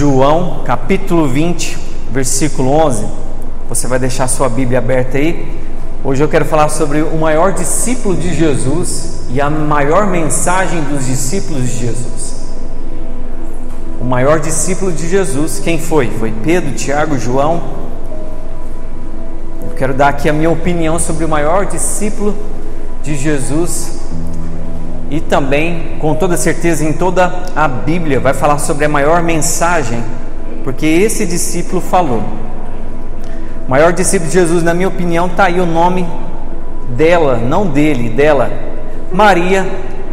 João, capítulo 20, versículo 11. Você vai deixar sua Bíblia aberta aí. Hoje eu quero falar sobre o maior discípulo de Jesus e a maior mensagem dos discípulos de Jesus. O maior discípulo de Jesus, quem foi? Foi Pedro, Tiago, João. Eu quero dar aqui a minha opinião sobre o maior discípulo de Jesus. E também, com toda certeza, em toda a Bíblia vai falar sobre a maior mensagem, porque esse discípulo falou. O maior discípulo de Jesus, na minha opinião, está aí o nome dela, não dele, dela. Maria,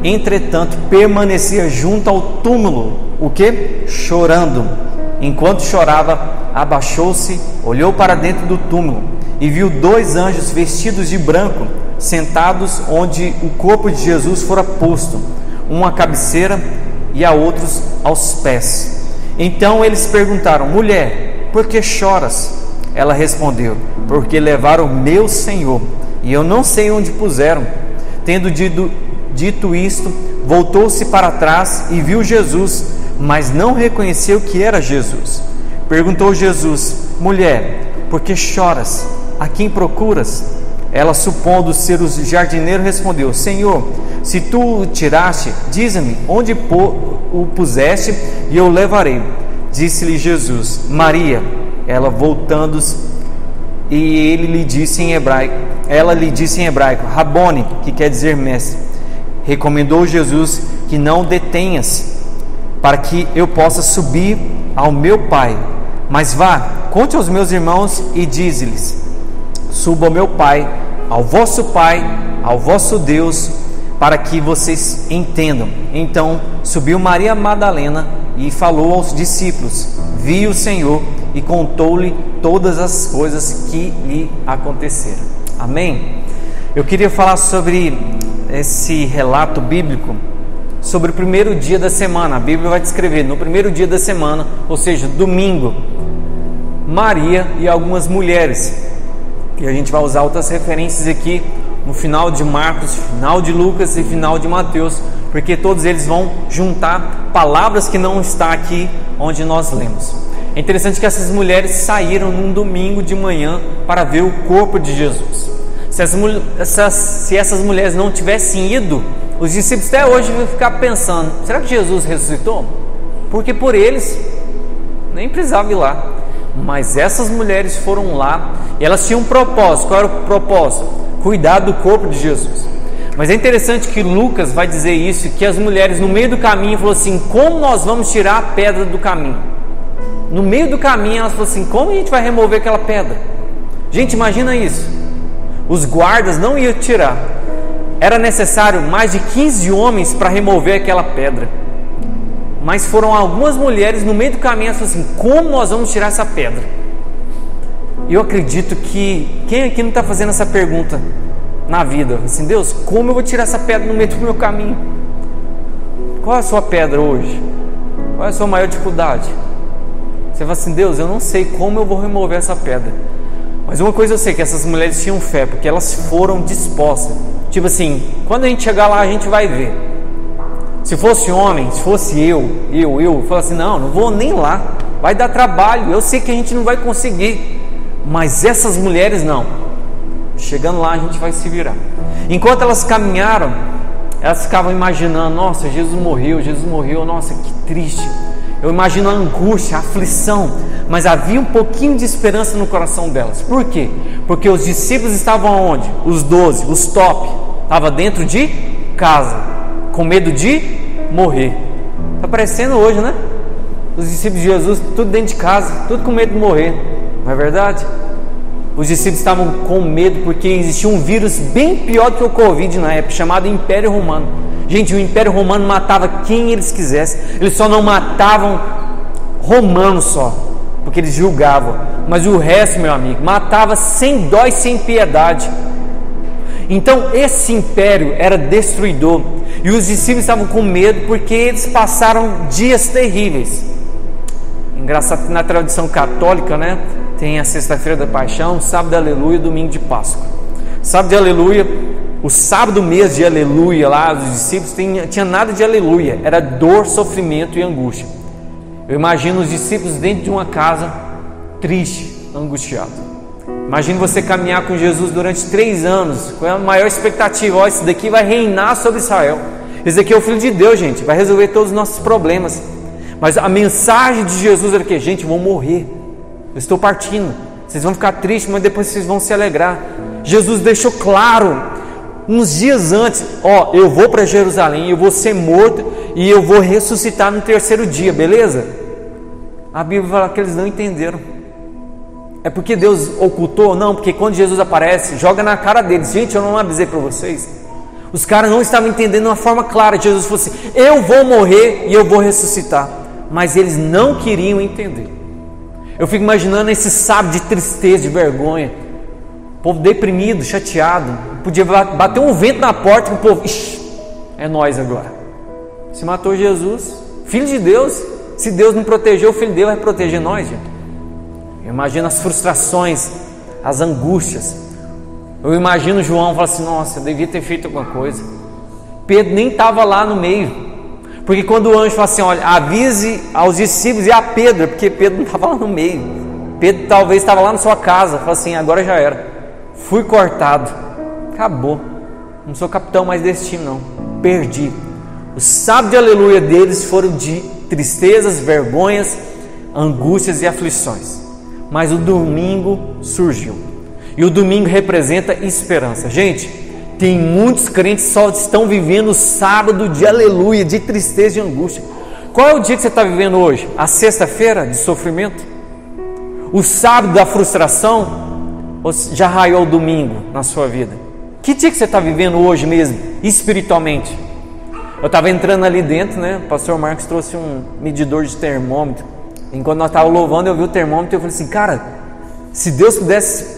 entretanto, permanecia junto ao túmulo. O que? Chorando. Enquanto chorava, abaixou-se, olhou para dentro do túmulo e viu dois anjos vestidos de branco, sentados onde o corpo de Jesus fora posto, um à cabeceira e a outros aos pés. Então eles perguntaram: mulher, por que choras? Ela respondeu: porque levaram meu Senhor e eu não sei onde puseram. Tendo dito isto, voltou-se para trás e viu Jesus, mas não reconheceu que era Jesus. Perguntou Jesus: mulher, por que choras? A quem procuras? Ela, supondo ser o jardineiro, respondeu: Senhor, se tu o tiraste, dize-me onde o puseste e eu o levarei. Disse-lhe Jesus: Maria. Ela, voltando-se, e ela lhe disse em hebraico, Rabone, que quer dizer mestre. Recomendou Jesus que não detenhas, para que eu possa subir ao meu Pai. Mas vá, conte aos meus irmãos e dize-lhes: suba ao meu Pai, ao vosso Deus, para que vocês entendam. Então subiu Maria Madalena e falou aos discípulos, viu o Senhor e contou-lhe todas as coisas que lhe aconteceram. Amém? Eu queria falar sobre esse relato bíblico, sobre o primeiro dia da semana. A Bíblia vai descrever, no primeiro dia da semana, ou seja, domingo, Maria e algumas mulheres. E a gente vai usar outras referências aqui no final de Marcos, final de Lucas e final de Mateus, porque todos eles vão juntar palavras que não está aqui onde nós lemos. É interessante que essas mulheres saíram num domingo de manhã para ver o corpo de Jesus. Se essas mulheres não tivessem ido, os discípulos até hoje vão ficar pensando: será que Jesus ressuscitou? Porque por eles nem precisava ir lá. Mas essas mulheres foram lá e elas tinham um propósito. Qual era o propósito? Cuidar do corpo de Jesus. Mas é interessante que Lucas vai dizer isso, que as mulheres no meio do caminho falaram assim: como nós vamos tirar a pedra do caminho? No meio do caminho elas falaram assim: como a gente vai remover aquela pedra? Gente, imagina isso. Os guardas não iam tirar. Era necessário mais de 15 homens para remover aquela pedra. Mas foram algumas mulheres no meio do caminho, elas falaram assim: como nós vamos tirar essa pedra? E eu acredito que quem aqui não está fazendo essa pergunta na vida? Assim: Deus, como eu vou tirar essa pedra no meio do meu caminho? Qual é a sua pedra hoje? Qual é a sua maior dificuldade? Você fala assim: Deus, eu não sei como eu vou remover essa pedra. Mas uma coisa eu sei, que essas mulheres tinham fé, porque elas foram dispostas. Tipo assim, quando a gente chegar lá a gente vai ver. Se fosse homem, se fosse eu falo assim: não vou nem lá, vai dar trabalho, eu sei que a gente não vai conseguir. Mas essas mulheres não. Chegando lá a gente vai se virar. Enquanto elas caminharam, elas ficavam imaginando: nossa, Jesus morreu, nossa, que triste. Eu imagino a angústia, a aflição, mas havia um pouquinho de esperança no coração delas. Por quê? Porque os discípulos estavam onde? Os 12, os top, estavam dentro de casa, com medo de morrer. Está parecendo hoje, né? Os discípulos de Jesus, tudo dentro de casa, tudo com medo de morrer. Não é verdade? Os discípulos estavam com medo porque existia um vírus bem pior do que o Covid na época, chamado Império Romano. Gente, o Império Romano matava quem eles quisessem. Eles só não matavam romanos só, porque eles julgavam. Mas o resto, meu amigo, matava sem dó e sem piedade. Então esse império era destruidor. E os discípulos estavam com medo porque eles passaram dias terríveis. Engraçado que na tradição católica, né, tem a sexta-feira da paixão, sábado de aleluia, domingo de Páscoa. Sábado de aleluia, o sábado mês de aleluia lá, os discípulos tinha nada de aleluia, era dor, sofrimento e angústia. Eu imagino os discípulos dentro de uma casa, triste, angustiado. Imagine você caminhar com Jesus durante 3 anos, com a maior expectativa: ó, esse daqui vai reinar sobre Israel. Esse daqui é o Filho de Deus, gente, vai resolver todos os nossos problemas. Mas a mensagem de Jesus era que, gente, vão morrer, eu estou partindo, vocês vão ficar tristes, mas depois vocês vão se alegrar. Jesus deixou claro, uns dias antes: ó, eu vou para Jerusalém, eu vou ser morto e eu vou ressuscitar no 3º dia, beleza? A Bíblia fala que eles não entenderam. É porque Deus ocultou? Não, porque quando Jesus aparece, joga na cara deles: gente, eu não avisei para vocês? Os caras não estavam entendendo de uma forma clara. Jesus falou assim: eu vou morrer e eu vou ressuscitar. Mas eles não queriam entender. Eu fico imaginando esse sábado de tristeza, de vergonha, o povo deprimido, chateado. Podia bater um vento na porta e o povo: ixi, é nós agora. Se matou Jesus, Filho de Deus. Se Deus não protegeu o Filho de Deus, vai proteger nós, gente. Eu imagino as frustrações, as angústias. Eu imagino João falar assim: nossa, eu devia ter feito alguma coisa. Pedro nem estava lá no meio, porque quando o anjo fala assim: olha, avise aos discípulos e a Pedro, porque Pedro não estava lá no meio. Pedro talvez estava lá na sua casa. Fala assim: agora já era, fui cortado, acabou, não sou capitão mais desse time não, perdi. O sábado de aleluia deles foram de tristezas, vergonhas, angústias e aflições. Mas o domingo surgiu. E o domingo representa esperança. Gente, tem muitos crentes que só estão vivendo o sábado de aleluia, de tristeza e angústia. Qual é o dia que você está vivendo hoje? A sexta-feira de sofrimento? O sábado da frustração? Ou já raiou o domingo na sua vida? Que dia que você está vivendo hoje mesmo, espiritualmente? Eu estava entrando ali dentro, né? O pastor Marcos trouxe um medidor de termômetro. Enquanto nós estávamos louvando, eu vi o termômetro e eu falei assim: cara, se Deus pudesse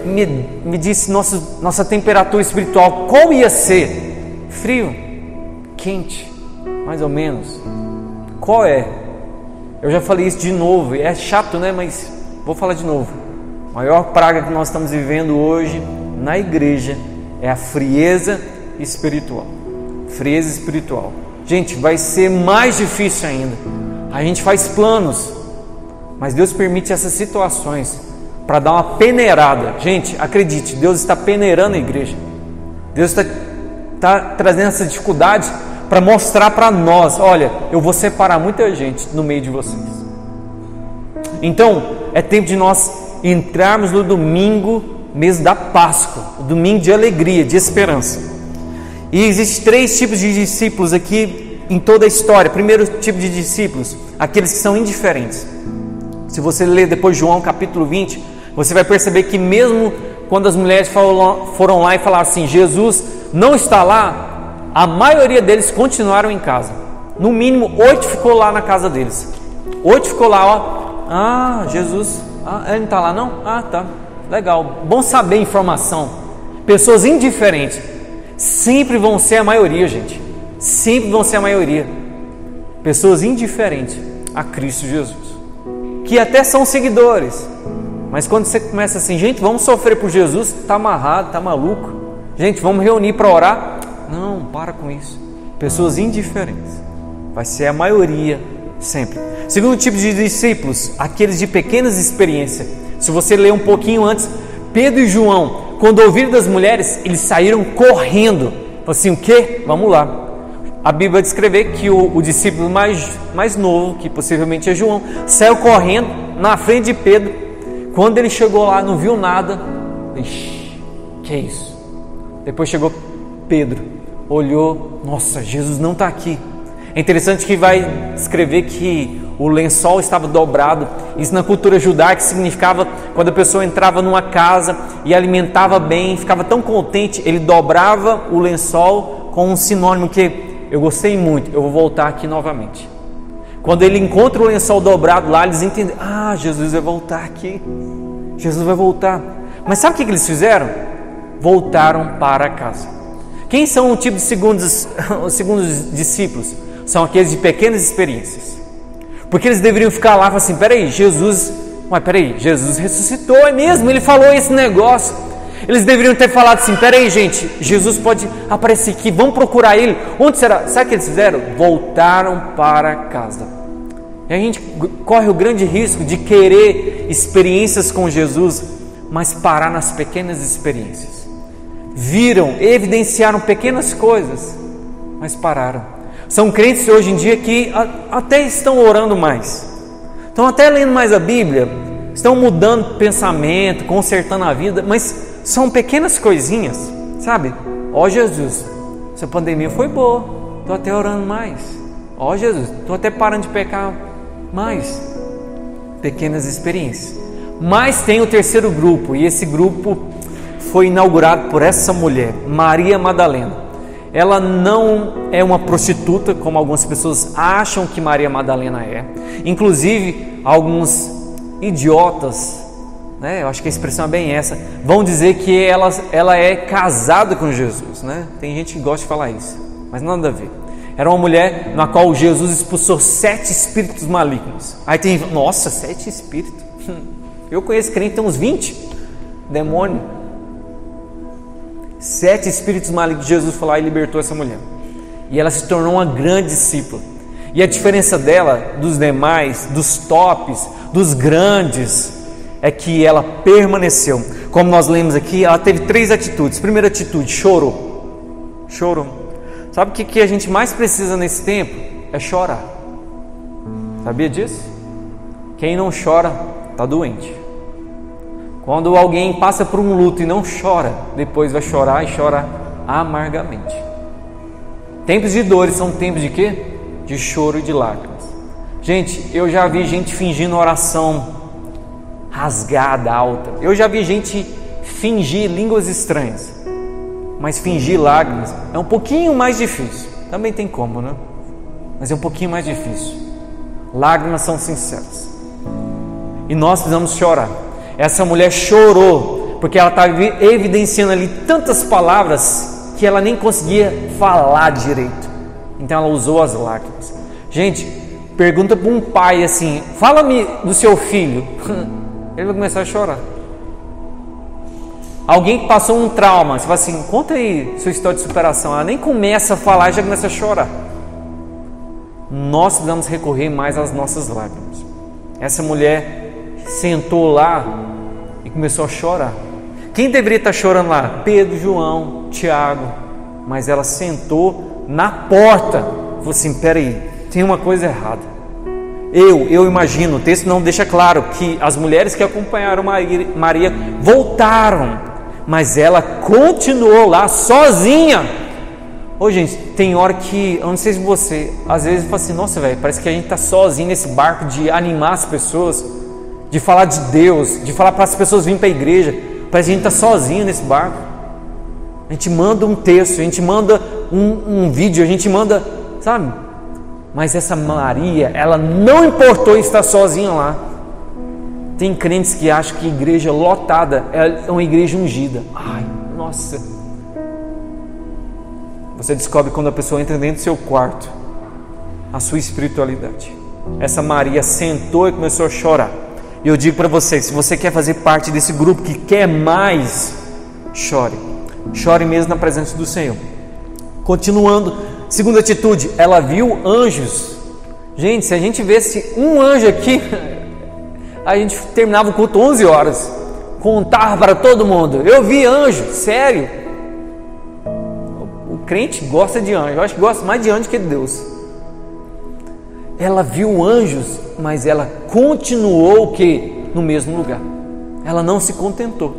me disse nossa temperatura espiritual, qual ia ser? Frio? Quente? Mais ou menos? Qual é? Eu já falei isso de novo, é chato, né? Mas vou falar de novo. A maior praga que nós estamos vivendo hoje na igreja é a frieza espiritual. Frieza espiritual. Gente, vai ser mais difícil ainda. A gente faz planos, mas Deus permite essas situações para dar uma peneirada. Gente, acredite, Deus está peneirando a igreja. Deus está trazendo essa dificuldade para mostrar para nós: olha, eu vou separar muita gente no meio de vocês. Então, é tempo de nós entrarmos no domingo, mês da Páscoa, o domingo de alegria, de esperança. E existem 3 tipos de discípulos aqui em toda a história. Primeiro tipo de discípulos, aqueles que são indiferentes. Se você ler depois João capítulo 20, você vai perceber que mesmo quando as mulheres foram lá e falaram assim: Jesus não está lá, a maioria deles continuaram em casa. No mínimo 8 ficou lá na casa deles. 8 ficou lá, ó. Ah, Jesus, ele não está lá não? Ah, tá, legal, bom saber a informação. Pessoas indiferentes sempre vão ser a maioria, gente. Sempre vão ser a maioria. Pessoas indiferentes a Cristo Jesus, que até são seguidores, mas quando você começa assim: gente, vamos sofrer por Jesus, está amarrado, está maluco. Gente, vamos reunir para orar. Não, para com isso. Pessoas indiferentes vai ser a maioria sempre. Segundo tipo de discípulos, aqueles de pequenas experiências. Se você ler um pouquinho antes, Pedro e João, quando ouviram das mulheres, eles saíram correndo. Assim: o quê? Vamos lá. A Bíblia vai descrever que o discípulo mais novo, que possivelmente é João, saiu correndo na frente de Pedro. Quando ele chegou lá, não viu nada. Ixi, que é isso? Depois chegou Pedro, olhou: nossa, Jesus não está aqui. É interessante que vai escrever que o lençol estava dobrado. Isso na cultura judaica significava quando a pessoa entrava numa casa e alimentava bem, ficava tão contente, ele dobrava o lençol com um sinônimo que: eu gostei muito, eu vou voltar aqui novamente. Quando ele encontra o lençol dobrado lá, eles entendem: ah, Jesus vai voltar aqui. Jesus vai voltar. Mas sabe o que eles fizeram? Voltaram para casa. Quem são o tipo de os segundos discípulos? São aqueles de pequenas experiências. Porque eles deveriam ficar lá e falar assim: peraí, Jesus ressuscitou, é mesmo? Ele falou esse negócio. Eles deveriam ter falado assim: peraí, gente, Jesus pode aparecer aqui, vamos procurar ele. Onde será? Sabe o que eles fizeram? Voltaram para casa. E a gente corre o grande risco de querer experiências com Jesus, mas parar nas pequenas experiências. Viram, evidenciaram pequenas coisas, mas pararam. São crentes hoje em dia que até estão orando mais, estão até lendo mais a Bíblia, estão mudando pensamento, consertando a vida, mas são pequenas coisinhas, sabe? Ó Jesus, essa pandemia foi boa, estou até orando mais. Ó Jesus, estou até parando de pecar mais. Pequenas experiências. Mas tem o terceiro grupo, e esse grupo foi inaugurado por essa mulher, Maria Madalena. Ela não é uma prostituta, como algumas pessoas acham que Maria Madalena é. Inclusive, alguns idiotas, né, eu acho que a expressão é bem essa, vão dizer que ela é casada com Jesus, né? Tem gente que gosta de falar isso, mas nada a ver. Era uma mulher na qual Jesus expulsou 7 espíritos malignos. Aí tem, nossa, 7 espíritos. Eu conheço crente que tem uns 20 demônios. 7 espíritos malignos. Jesus foi lá e libertou essa mulher. E ela se tornou uma grande discípula. E a diferença dela dos demais, dos tops, dos grandes, é que ela permaneceu. Como nós lemos aqui, ela teve 3 atitudes. Primeira atitude, chorou. Chorou. Sabe o que a gente mais precisa nesse tempo? É chorar. Sabia disso? Quem não chora está doente. Quando alguém passa por um luto e não chora, depois vai chorar e chora amargamente. Tempos de dores são tempos de quê? De choro e de lágrimas. Gente, eu já vi gente fingindo oração rasgada, alta. Eu já vi gente fingir línguas estranhas. Mas fingir lágrimas é um pouquinho mais difícil. Também tem como, né? Mas é um pouquinho mais difícil. Lágrimas são sinceras. E nós precisamos chorar. Essa mulher chorou porque ela estava evidenciando ali tantas palavras que ela nem conseguia falar direito. Então ela usou as lágrimas. Gente, pergunta para um pai assim: fala-me do seu filho. Ele vai começar a chorar. Alguém que passou um trauma, você fala assim: conta aí sua história de superação. Ela nem começa a falar e já começa a chorar. Nós precisamos recorrer mais às nossas lágrimas. Essa mulher sentou lá e começou a chorar. Quem deveria estar chorando lá? Pedro, João, Tiago. Mas ela sentou na porta. Falou assim: peraí, tem uma coisa errada. Eu imagino, o texto não deixa claro que as mulheres que acompanharam Maria voltaram, mas ela continuou lá sozinha. Ô gente, tem hora que, eu não sei se você, às vezes fala assim: nossa velho, parece que a gente está sozinho nesse barco de animar as pessoas, de falar de Deus, de falar para as pessoas virem para a igreja. Parece que a gente está sozinho nesse barco. A gente manda um texto, a gente manda um vídeo, a gente manda, sabe? Mas essa Maria, ela não importou estar sozinha lá. Tem crentes que acham que igreja lotada é uma igreja ungida. Ai, nossa. Você descobre quando a pessoa entra dentro do seu quarto a sua espiritualidade. Essa Maria sentou e começou a chorar. E eu digo para você, se você quer fazer parte desse grupo que quer mais, chore. Chore mesmo na presença do Senhor. Continuando, segunda atitude, ela viu anjos. Gente, se a gente visse um anjo aqui, a gente terminava o culto 11 horas. Contava para todo mundo: eu vi anjo, sério. O crente gosta de anjo. Eu acho que gosta mais de anjo que de Deus. Ela viu anjos, mas ela continuou o quê? No mesmo lugar. Ela não se contentou.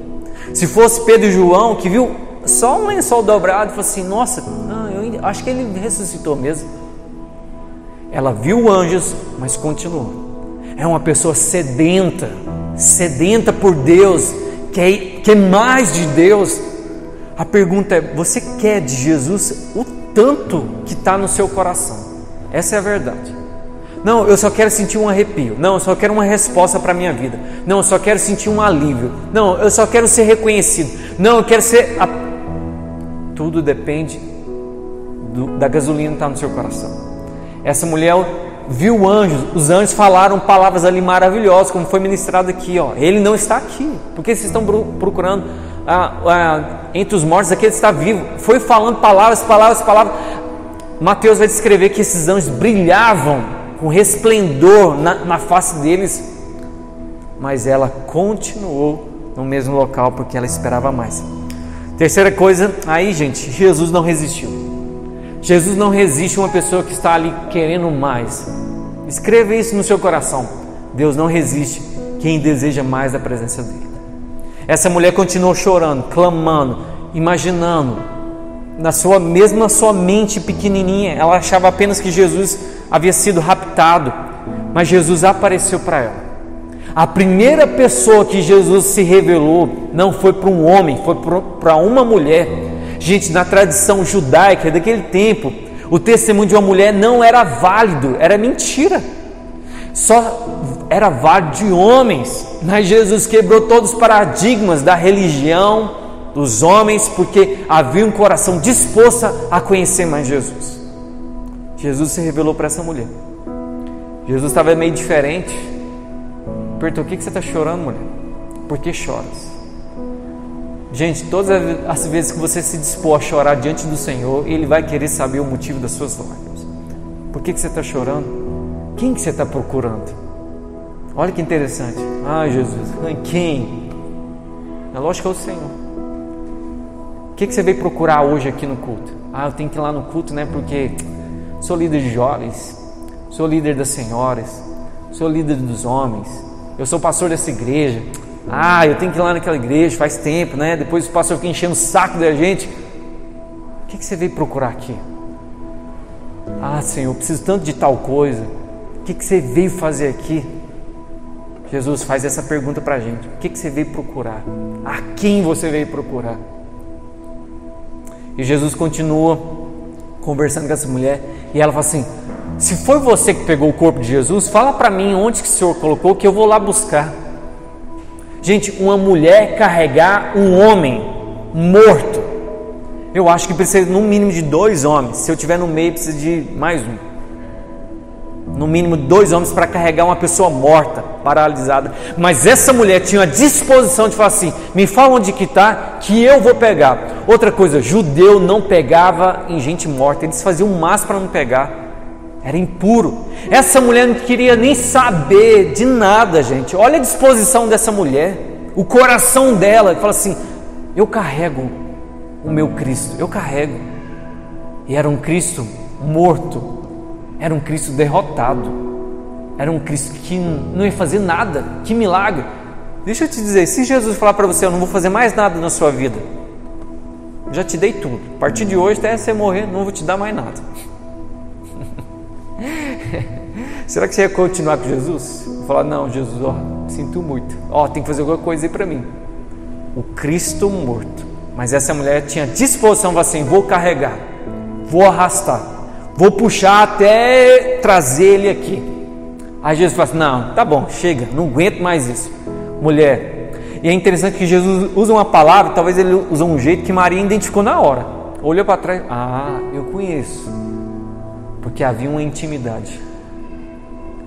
Se fosse Pedro e João, que viu só um lençol dobrado, falou assim: nossa, não, eu acho que ele ressuscitou mesmo. Ela viu anjos, mas continuou. É uma pessoa sedenta por Deus, quer mais de Deus. A pergunta é: você quer de Jesus o tanto que está no seu coração? Essa é a verdade. Não, eu só quero sentir um arrepio. Não, eu só quero uma resposta para a minha vida. Não, eu só quero sentir um alívio. Não, eu só quero ser reconhecido. Não, eu quero ser... Tudo depende da gasolina que está no seu coração. Essa mulher viu anjos. Os anjos falaram palavras ali maravilhosas, como foi ministrado aqui. Ó. Ele não está aqui. Por que vocês estão procurando entre os mortos? Aqui ele está vivo. Foi falando palavras. Mateus vai descrever que esses anjos brilhavam com resplendor na face deles, mas ela continuou no mesmo local porque ela esperava mais. Terceira coisa, aí gente, Jesus não resistiu. Jesus não resiste a uma pessoa que está ali querendo mais. Escreva isso no seu coração. Deus não resiste quem deseja mais da presença dele. Essa mulher continuou chorando, clamando, imaginando, na sua mente pequenininha, ela achava apenas que Jesus havia sido raptado, mas Jesus apareceu para ela. A primeira pessoa que Jesus se revelou não foi para um homem, foi para uma mulher. Gente, na tradição judaica daquele tempo, o testemunho de uma mulher não era válido, era mentira. Só era válido de homens. Mas Jesus quebrou todos os paradigmas da religião dos homens, porque havia um coração disposto a conhecer mais Jesus. Jesus se revelou para essa mulher. Jesus estava meio diferente. Perguntou: o que você está chorando, mulher? Por que choras? Gente, todas as vezes que você se dispor a chorar diante do Senhor, Ele vai querer saber o motivo das suas lágrimas. Por que você está chorando? Quem que você está procurando? Olha que interessante. Ah, Jesus, quem? É lógico que é o Senhor. O que você veio procurar hoje aqui no culto? Ah, eu tenho que ir lá no culto, né? Porque sou líder de jovens, sou líder das senhoras, sou líder dos homens, eu sou pastor dessa igreja. Ah, eu tenho que ir lá naquela igreja, faz tempo, né? Depois o pastor fica enchendo o saco da gente. O que você veio procurar aqui? Ah, Senhor, eu preciso tanto de tal coisa. O que você veio fazer aqui? Jesus faz essa pergunta para a gente. O que você veio procurar? A quem você veio procurar? E Jesus continua conversando com essa mulher, e ela fala assim: se foi você que pegou o corpo de Jesus, fala para mim onde que o Senhor colocou, que eu vou lá buscar. Gente, uma mulher carregar um homem morto, eu acho que precisa no mínimo de 2 homens. Se eu estiver no meio, precisa de mais um. No mínimo 2 homens para carregar uma pessoa morta, paralisada. Mas essa mulher tinha a disposição de falar assim: me fala onde que está, que eu vou pegar. Outra coisa, judeu não pegava em gente morta, eles faziam o máximo para não pegar. Era impuro. Essa mulher não queria nem saber de nada, gente. Olha a disposição dessa mulher, o coração dela. Fala assim: eu carrego o meu Cristo, eu carrego. E era um Cristo morto, era um Cristo derrotado, era um Cristo que não ia fazer nada. Que milagre! Deixa eu te dizer, se Jesus falar para você: eu não vou fazer mais nada na sua vida, já te dei tudo, a partir de hoje até você morrer não vou te dar mais nada. Será que você ia continuar com Jesus? Vou falar: não, Jesus, sinto muito, tem que fazer alguma coisa aí para mim. O Cristo morto. Mas essa mulher tinha disposição, assim: vou carregar, vou arrastar, vou puxar até trazer ele aqui. Aí Jesus fala assim: não, tá bom, chega, não aguento mais isso, mulher. E é interessante que Jesus usa uma palavra, talvez ele usou um jeito que Maria identificou na hora. Olhou para trás: ah, eu conheço. Porque havia uma intimidade.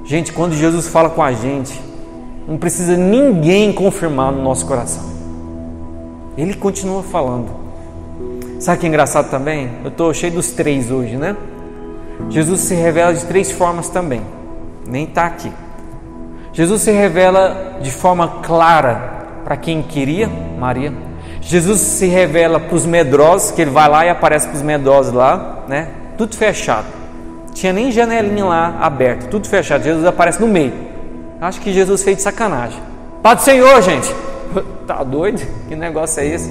Gente, quando Jesus fala com a gente, não precisa ninguém confirmar no nosso coração. Ele continua falando. Sabe o que é engraçado também? Eu estou cheio dos 3 hoje, né? Jesus se revela de 3 formas também. Nem está aqui. Jesus se revela de forma clara para quem queria, Maria. Jesus se revela para os medrosos, que ele vai lá e aparece para os medrosos lá, né? Tudo fechado. Tinha nem janelinha lá aberta, tudo fechado. Jesus aparece no meio. Acho que Jesus fez de sacanagem. Paz do Senhor, gente. Tá doido? Que negócio é esse?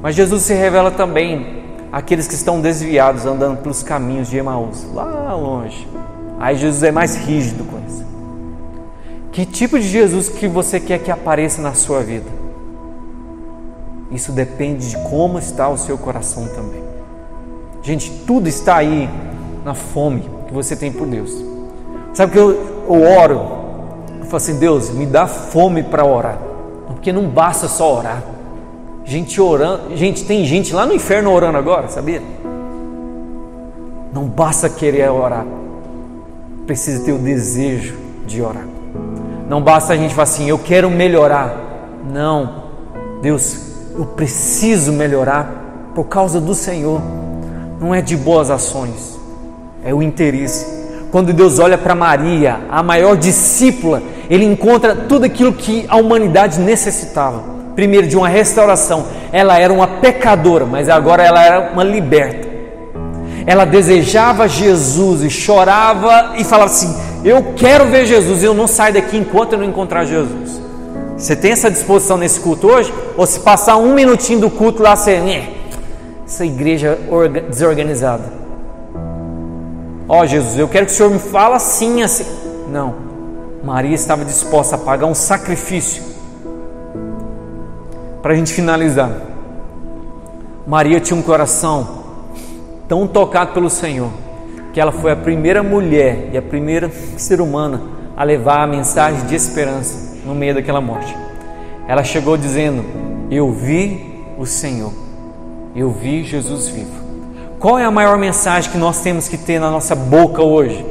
Mas Jesus se revela também àqueles que estão desviados, andando pelos caminhos de Emaús, lá longe. Aí Jesus é mais rígido com isso. Que tipo de Jesus que você quer que apareça na sua vida? Isso depende de como está o seu coração também. Gente, tudo está aí na fome que você tem por Deus. Sabe que eu oro? Eu falo assim: Deus, me dá fome para orar. Porque não basta só orar. Gente orando, gente, tem gente lá no inferno orando agora, sabia? Não basta querer orar, precisa ter o desejo de orar. Não basta a gente falar assim: eu quero melhorar. Não, Deus, eu preciso melhorar por causa do Senhor. Não é de boas ações, é o interesse. quando Deus olha para Maria, a maior discípula, Ele encontra tudo aquilo que a humanidade necessitava. Primeiro, de uma restauração. Ela era uma pecadora, mas agora ela era uma liberta. Ela desejava Jesus e chorava e falava assim: eu quero ver Jesus, eu não saio daqui enquanto eu não encontrar Jesus. Você tem essa disposição nesse culto hoje? Ou se passar um minutinho do culto lá, você... essa igreja desorganizada. Ó Jesus, eu quero que o Senhor me fale assim, assim. Não. Maria estava disposta a pagar um sacrifício. Para a gente finalizar, Maria tinha um coração tão tocado pelo Senhor, que ela foi a primeira mulher e a primeira ser humana a levar a mensagem de esperança no meio daquela morte. Ela chegou dizendo: eu vi o Senhor, eu vi Jesus vivo. Qual é a maior mensagem que nós temos que ter na nossa boca hoje?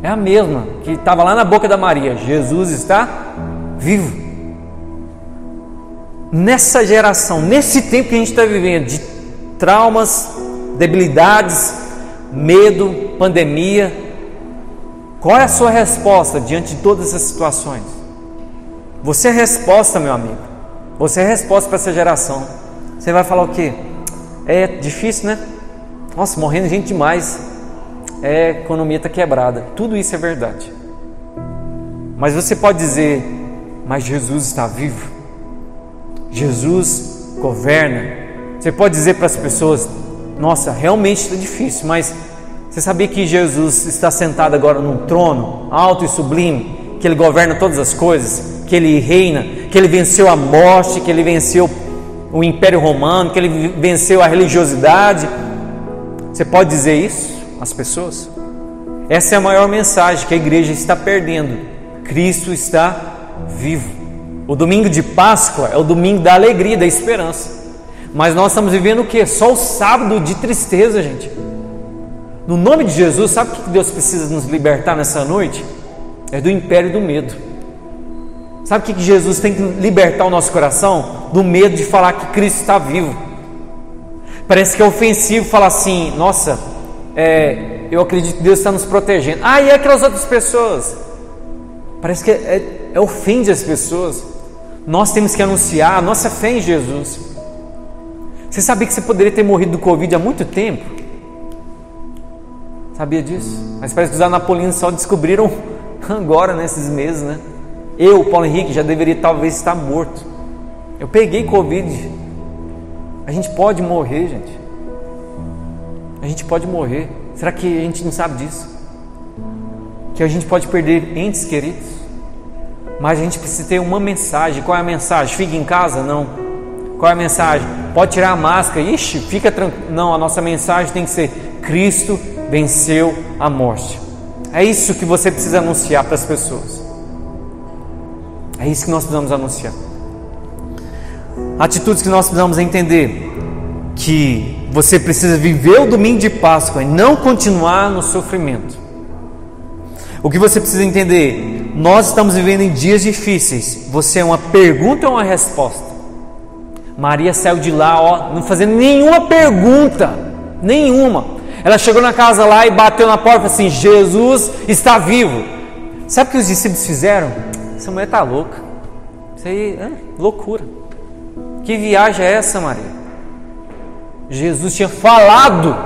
É a mesma que estava lá na boca da Maria: Jesus está vivo. Nessa geração, nesse tempo que a gente está vivendo, de traumas, debilidades, medo, pandemia, qual é a sua resposta diante de todas essas situações? Você é resposta, meu amigo. Você é resposta para essa geração. Você vai falar o quê? É difícil, né? Nossa, morrendo gente demais. A economia está quebrada. Tudo isso é verdade. Mas você pode dizer: mas Jesus está vivo. Jesus governa. Você pode dizer para as pessoas: nossa, realmente está difícil, mas você sabia que Jesus está sentado agora num trono alto e sublime, que Ele governa todas as coisas, que Ele reina, que Ele venceu a morte, que Ele venceu o Império Romano, que Ele venceu a religiosidade? Você pode dizer isso às pessoas? Essa é a maior mensagem que a igreja está perdendo. Cristo está vivo. O domingo de Páscoa é o domingo da alegria, da esperança. Mas nós estamos vivendo o quê? Só o sábado de tristeza, gente. No nome de Jesus, sabe o que Deus precisa nos libertar nessa noite? É do império do medo. Sabe o que Jesus tem que libertar o nosso coração? Do medo de falar que Cristo está vivo. Parece que é ofensivo falar assim: nossa, eu acredito que Deus está nos protegendo. E aquelas outras pessoas? Parece que ofende as pessoas. Nós temos que anunciar a nossa fé em Jesus. Você sabia que você poderia ter morrido do Covid há muito tempo? Sabia disso? Mas parece que os anapolinos só descobriram agora, nesses meses, né? Paulo Henrique, já deveria talvez estar morto. Eu peguei Covid. A gente pode morrer, gente. A gente pode morrer. Será que a gente não sabe disso? Que a gente pode perder entes queridos. Mas a gente precisa ter uma mensagem. Qual é a mensagem? Fique em casa? Não. Qual é a mensagem? Pode tirar a máscara. Ixi, fica tranquilo. Não, a nossa mensagem tem que ser: Cristo venceu a morte. É isso que você precisa anunciar para as pessoas. É isso que nós precisamos anunciar. Atitudes que nós precisamos entender: que você precisa viver o domingo de Páscoa e não continuar no sofrimento. O que você precisa entender: nós estamos vivendo em dias difíceis. Você é uma pergunta ou uma resposta? Maria saiu de lá, não fazendo nenhuma pergunta, nenhuma. Ela chegou na casa lá e bateu na porta assim: Jesus está vivo. Sabe o que os discípulos fizeram? Essa mulher está louca. Isso aí é loucura. Que viagem é essa, Maria? Jesus tinha falado.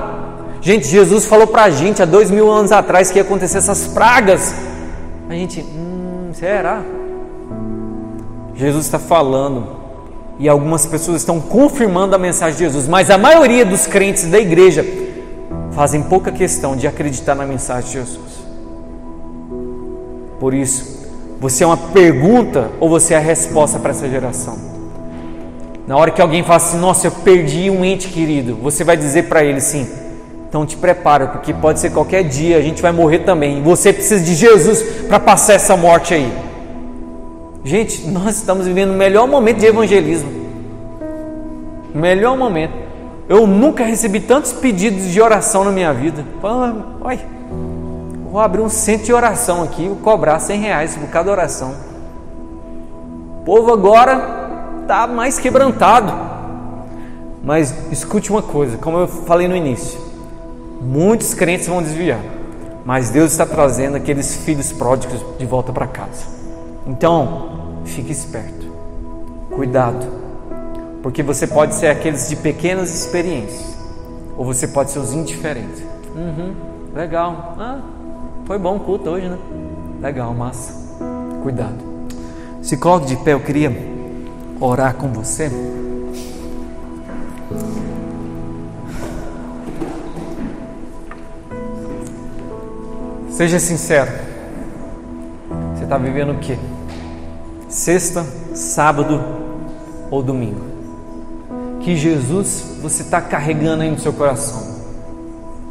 Gente, Jesus falou pra gente há 2000 anos atrás que ia acontecer essas pragas. A gente, será? Jesus está falando. E algumas pessoas estão confirmando a mensagem de Jesus. Mas a maioria dos crentes da igreja fazem pouca questão de acreditar na mensagem de Jesus. Por isso, você é uma pergunta ou você é a resposta para essa geração? Na hora que alguém fala assim: nossa, eu perdi um ente querido, você vai dizer para ele assim: então te prepara, porque pode ser qualquer dia, a gente vai morrer também. E você precisa de Jesus para passar essa morte aí. Gente, nós estamos vivendo o melhor momento de evangelismo. Melhor momento. Eu nunca recebi tantos pedidos de oração na minha vida. Olha, vou abrir um centro de oração aqui, vou cobrar R$100 por cada oração. O povo agora está mais quebrantado. Mas escute uma coisa, como eu falei no início: muitos crentes vão desviar. mas Deus está trazendo aqueles filhos pródigos de volta para casa. Então, fique esperto, cuidado, porque você pode ser aqueles de pequenas experiências, ou você pode ser os indiferentes. Legal, foi bom o culto hoje, né? Legal, massa. Cuidado. Se coloque de pé, eu queria orar com você. Seja sincero. Você está vivendo o quê? Sexta, sábado ou domingo? Que Jesus você está carregando aí no seu coração?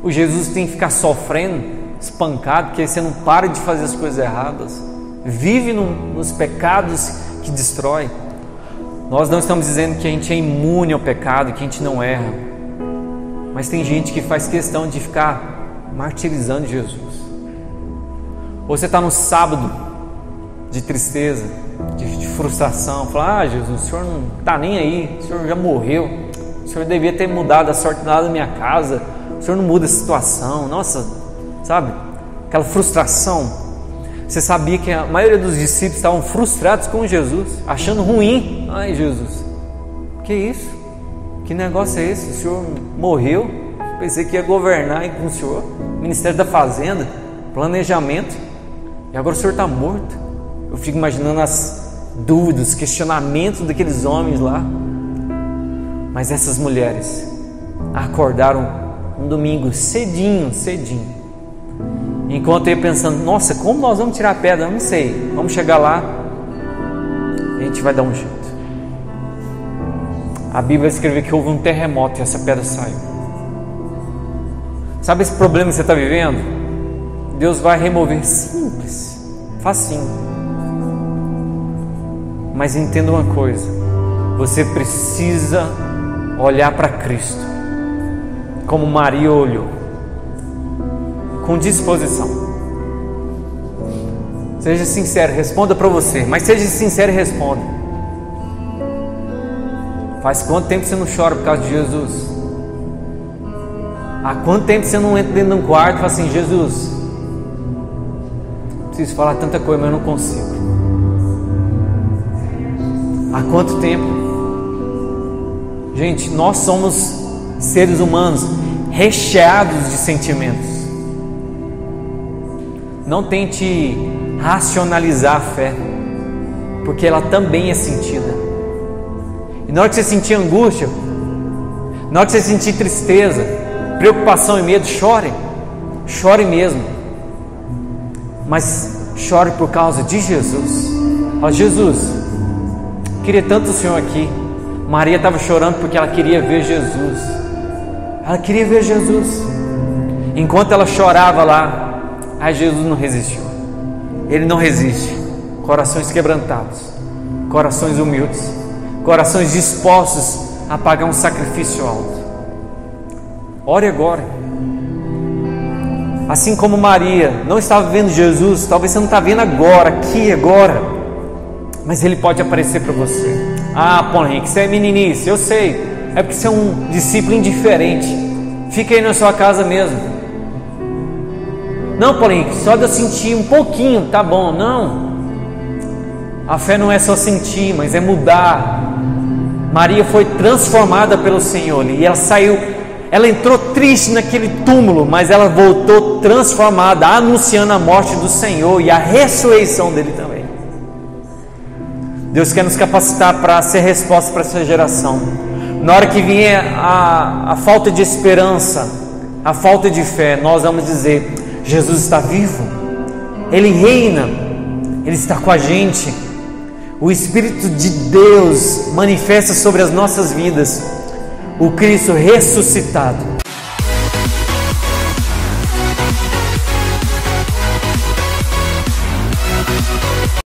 O Jesus tem que ficar sofrendo, espancado, porque você não para de fazer as coisas erradas, vive nos pecados que destrói. Nós não estamos dizendo que a gente é imune ao pecado, que a gente não erra, mas tem gente que faz questão de ficar martirizando Jesus. Ou você está no sábado de tristeza, de frustração, fala: Jesus, o Senhor não está nem aí, o Senhor já morreu, o Senhor devia ter mudado a sorte da minha casa, o Senhor não muda a situação. Nossa, sabe, aquela frustração. Você sabia que a maioria dos discípulos estavam frustrados com Jesus, achando ruim. Jesus, que isso? Que negócio é esse? O Senhor morreu, pensei que ia governar aí com o Senhor, Ministério da Fazenda, planejamento, e agora o Senhor está morto. Eu fico imaginando as dúvidas, questionamentos daqueles homens lá. Mas essas mulheres acordaram um domingo cedinho, enquanto eu ia pensando: nossa, como nós vamos tirar a pedra? Eu não sei, vamos chegar lá e a gente vai dar um jeito. A Bíblia escreve que houve um terremoto e essa pedra saiu. Sabe esse problema que você está vivendo? Deus vai remover, simples, facinho. Mas entenda uma coisa: você precisa olhar para Cristo como Maria olhou, com disposição. Seja sincero, responda para você, mas seja sincero e responda. Faz quanto tempo você não chora por causa de Jesus? Há quanto tempo você não entra dentro de um quarto e fala assim: Jesus, preciso falar tanta coisa, mas eu não consigo. Há quanto tempo? Gente, nós somos seres humanos recheados de sentimentos. Não tente racionalizar a fé, porque ela também é sentida. E na hora que você sentir angústia, na hora que você sentir tristeza, preocupação e medo, chore. Chore mesmo. Mas chore por causa de Jesus. Ó, Jesus, queria tanto o Senhor aqui. Maria estava chorando porque ela queria ver Jesus. Ela queria ver Jesus. Enquanto ela chorava lá, Jesus não resistiu. Ele não resiste. Corações quebrantados, corações humildes, corações dispostos a pagar um sacrifício alto. Ore agora. Assim como Maria não estava vendo Jesus, talvez você não está vendo agora, aqui agora, mas Ele pode aparecer para você. Paulo Henrique, você é meninice, eu sei, é porque você é um discípulo indiferente. Fica aí na sua casa mesmo. Não, Paulo Henrique, só de eu sentir um pouquinho, tá bom. Não, a fé não é só sentir, mas é mudar. Maria foi transformada pelo Senhor e ela saiu. Ela entrou triste naquele túmulo, mas ela voltou transformada, anunciando a morte do Senhor e a ressurreição dele também. Deus quer nos capacitar para ser resposta para essa geração. Na hora que vier a falta de esperança, a falta de fé, nós vamos dizer: Jesus está vivo, Ele reina, Ele está com a gente. O Espírito de Deus manifesta sobre as nossas vidas o Cristo ressuscitado.